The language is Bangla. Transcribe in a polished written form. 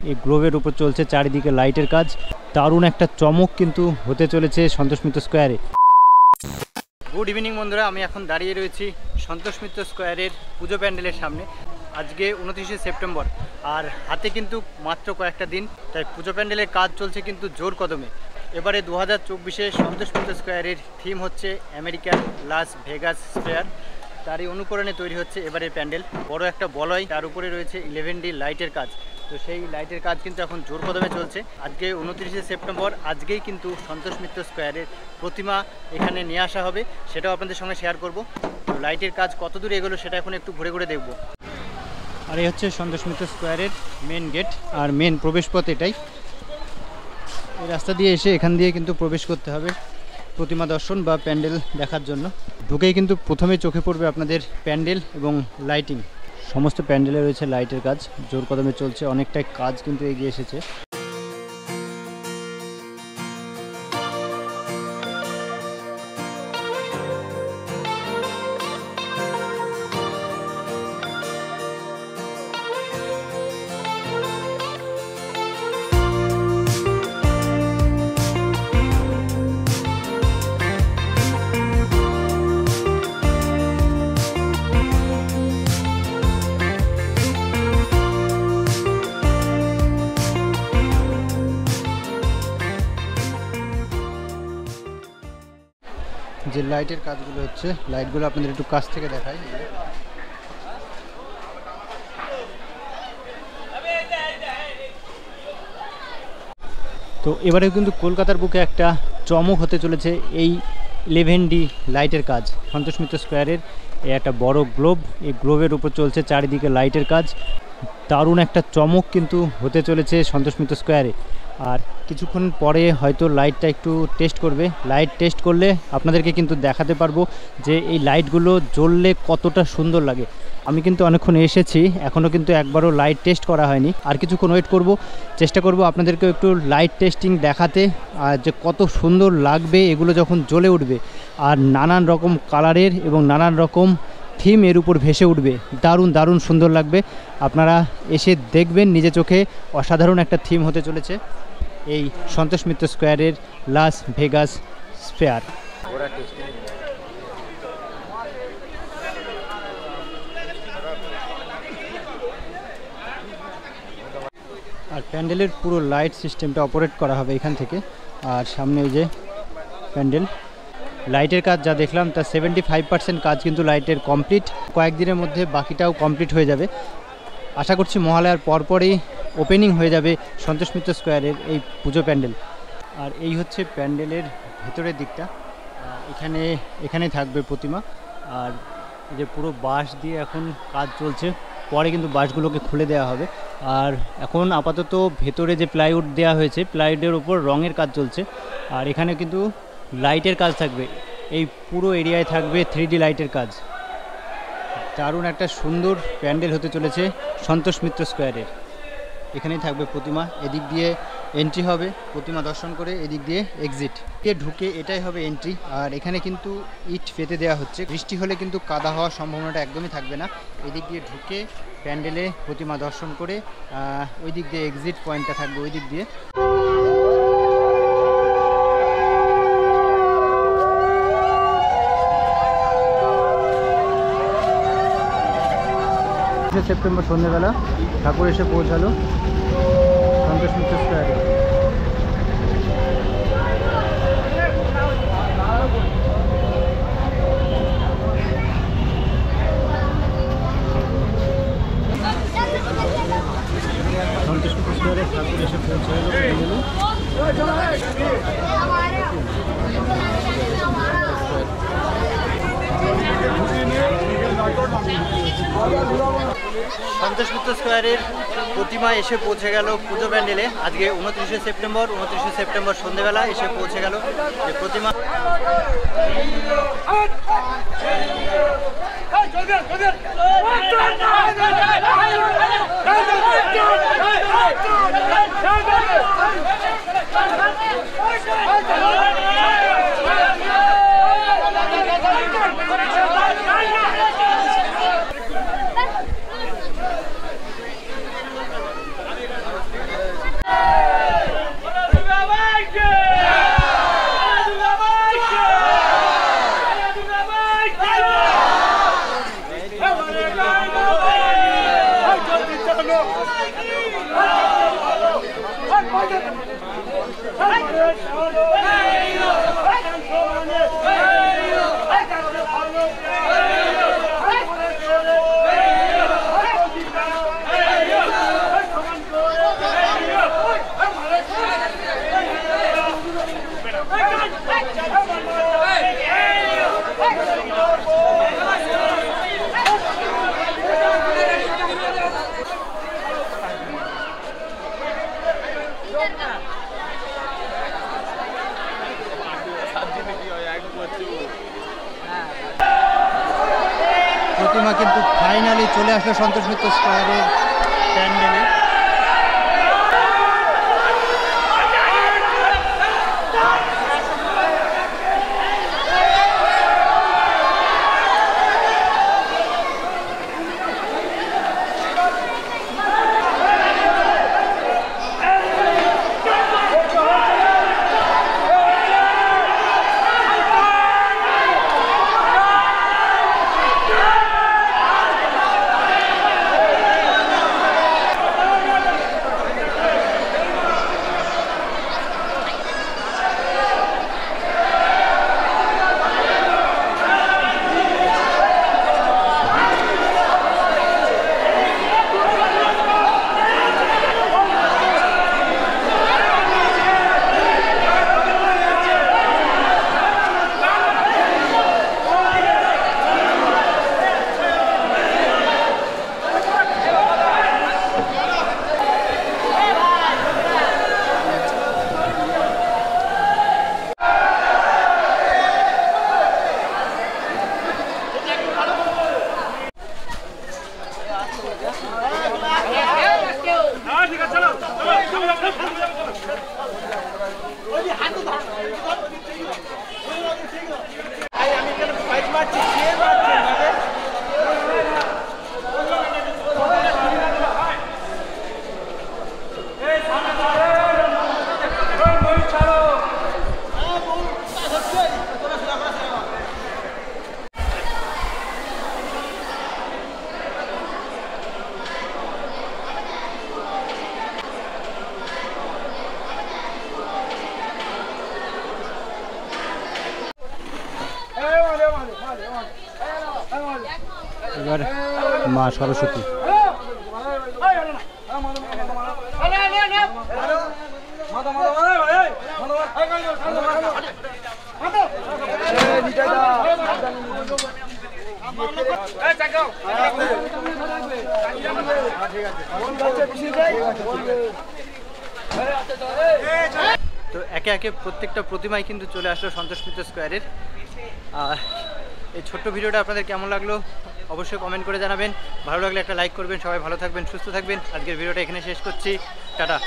এই গ্লোবের উপর চলছে চারিদিকে লাইটের কাজ। দারুণ একটা চমক কিন্তু হতে চলেছে সন্তোষ মিত্র স্কোয়ারে। গুড ইভিনিং বন্ধুরা, আমি এখন দাঁড়িয়ে রয়েছি সন্তোষ মিত্র স্কোয়ারের পুজো প্যান্ডেলের সামনে। আজকে 29শে সেপ্টেম্বর, আর হাতে কিন্তু মাত্র কয়েকটা দিন, তাই পুজো প্যান্ডেলের কাজ চলছে কিন্তু জোর কদমে। এবারে 2024-এ সন্তোষ মিত্র স্কোয়ারের থিম হচ্ছে আমেরিকান লাস ভেগাস ফেয়ার। তারই অনুকরণে তৈরি হচ্ছে এবারের প্যান্ডেল। বড় একটা বলয়, তার উপরে রয়েছে 11D লাইটের কাজ। তো সেই লাইটের কাজ কিন্তু এখন জোর কদমে চলছে। আজকে 29শে সেপ্টেম্বর, আজকেই কিন্তু সন্তোষ মিত্র স্কোয়ারের প্রতিমা এখানে নিয়ে আসা হবে, সেটাও আপনাদের সঙ্গে শেয়ার করব। তো লাইটের কাজ কত দূর এগোলো সেটা এখন একটু ঘুরে ঘুরে দেখব। আর এই হচ্ছে সন্তোষ মিত্র স্কোয়ারের মেন গেট আর মেন প্রবেশপথ এটাই। এই রাস্তা দিয়ে এসে এখান দিয়ে কিন্তু প্রবেশ করতে হবে প্রতিমা দর্শন বা প্যান্ডেল দেখার জন্য। ঢুকেই কিন্তু প্রথমে চোখে পড়বে আপনাদের প্যান্ডেল এবং লাইটিং। সমস্ত প্যান্ডেলে রয়েছে লাইটের কাজ, জোর কদমে চলছে, অনেকটাই কাজ কিন্তু এগিয়ে এসেছে। যে লাইটের কাজগুলো হচ্ছে, লাইটগুলো আপনাদের একটু কাছ থেকে দেখাই। তো এবারে কিন্তু কলকাতার বুকে একটা চমক হতে চলেছে এই 11D লাইটের কাজ। সন্তোষ মিত্র স্কোয়ারের এই একটা বড় গ্লোব, এই গ্লোবের উপর চলছে চারিদিকে লাইটের কাজ। দারুণ একটা চমক কিন্তু হতে চলেছে সন্তোষ মিত্র স্কোয়ারে। আর কিছুক্ষণ পরে হয়তো লাইটটা একটু টেস্ট করবে। লাইট টেস্ট করলে আপনাদেরকে কিন্তু দেখাতে পারবো যে এই লাইটগুলো জ্বললে কতটা সুন্দর লাগে। আমি কিন্তু অনেকক্ষণ এসেছি, এখনও কিন্তু একবারও লাইট টেস্ট করা হয়নি। আর কিছুক্ষণ ওয়েট করব, চেষ্টা করব আপনাদেরকেও একটু লাইট টেস্টিং দেখাতে, আর যে কত সুন্দর লাগবে এগুলো যখন জ্বলে উঠবে। আর নানান রকম কালারের এবং নানান রকম থিম এর উপর ভেসে উঠবে। দারুণ দারুণ সুন্দর লাগবে, আপনারা এসে দেখবেন নিজে চোখে। অসাধারণ একটা থিম হতে চলেছে এই সন্তোষ মিত্র স্কোয়ারের লাস ভেগাস ফেয়ার। আর প্যান্ডেলের পুরো লাইট সিস্টেমটা অপারেট করা হবে এখান থেকে। আর সামনে এই যে প্যান্ডেল, লাইটের কাজ যা দেখলাম তা 75% কাজ কিন্তু লাইটের কমপ্লিট। কয়েকদিনের মধ্যে বাকিটাও কমপ্লিট হয়ে যাবে। আশা করছি মহালয়ার পরপরই ওপেনিং হয়ে যাবে সন্তোষ মিত্র স্কোয়ারের এই পুজো প্যান্ডেল। আর এই হচ্ছে প্যান্ডেলের ভেতরের দিকটা, এখানে থাকবে প্রতিমা। আর এই যে পুরো বাঁশ দিয়ে এখন কাজ চলছে, পরে কিন্তু বাঁশগুলোকে খুলে দেওয়া হবে। আর এখন আপাতত ভেতরে যে প্লাইউড দেওয়া হয়েছে, প্লাইউডের উপর রঙের কাজ চলছে। আর এখানে কিন্তু লাইটের কাজ থাকবে, এই পুরো এরিয়ায় থাকবে 3D লাইটের কাজ। দারুণ একটা সুন্দর প্যান্ডেল হতে চলেছে সন্তোষ মিত্র স্কোয়ারের। এখানেই থাকবে প্রতিমা, এদিক দিয়ে এন্ট্রি হবে প্রতিমা দর্শন করে, এদিক দিয়ে এক্সিট। ঢুকে এটাই হবে এন্ট্রি। আর এখানে কিন্তু ইট পেতে দেওয়া হচ্ছে, বৃষ্টি হলে কিন্তু কাদা হওয়ার সম্ভাবনাটা একদমই থাকবে না। এদিক দিয়ে ঢুকে প্যান্ডেলে প্রতিমা দর্শন করে ওই দিক দিয়ে এক্সিট পয়েন্টটা থাকবে, ওই দিক দিয়ে। সেপ্টেম্বর সন্ধ্যেবেলা ঠাকুর এসে পৌঁছালো সন্তোষ মিত্র স্কোয়ারে। সন্তোষ মিত্র স্কোয়ারে ঠাকুর এসে পৌঁছালো। সন্তোষ মিত্র স্কোয়ারের প্রতিমা এসে পৌঁছে গেল পুজো প্যান্ডেলে। আজকে 29শে সেপ্টেম্বর সন্ধ্যেবেলা এসে পৌঁছে গেল যে প্রতিমা। প্রতিমা কিন্তু ফাইনালি চলে আসলো সন্তোষ মিত্র স্কয়ারের প্যান্ডেলে। এবার মা সরস্বতী। তো একে একে প্রত্যেকটা প্রতিমাই কিন্তু চলে আসলো সন্তোষ মিত্র স্কয়ারের। আর এই ছোট্ট ভিডিওটা আপনাদের কেমন লাগলো অবশ্যই কমেন্ট করে জানাবেন। ভালো লাগলে একটা লাইক করবেন। সবাই ভালো থাকবেন, সুস্থ থাকবেন। আজকের ভিডিওটা এখানে শেষ করছি। টাটা।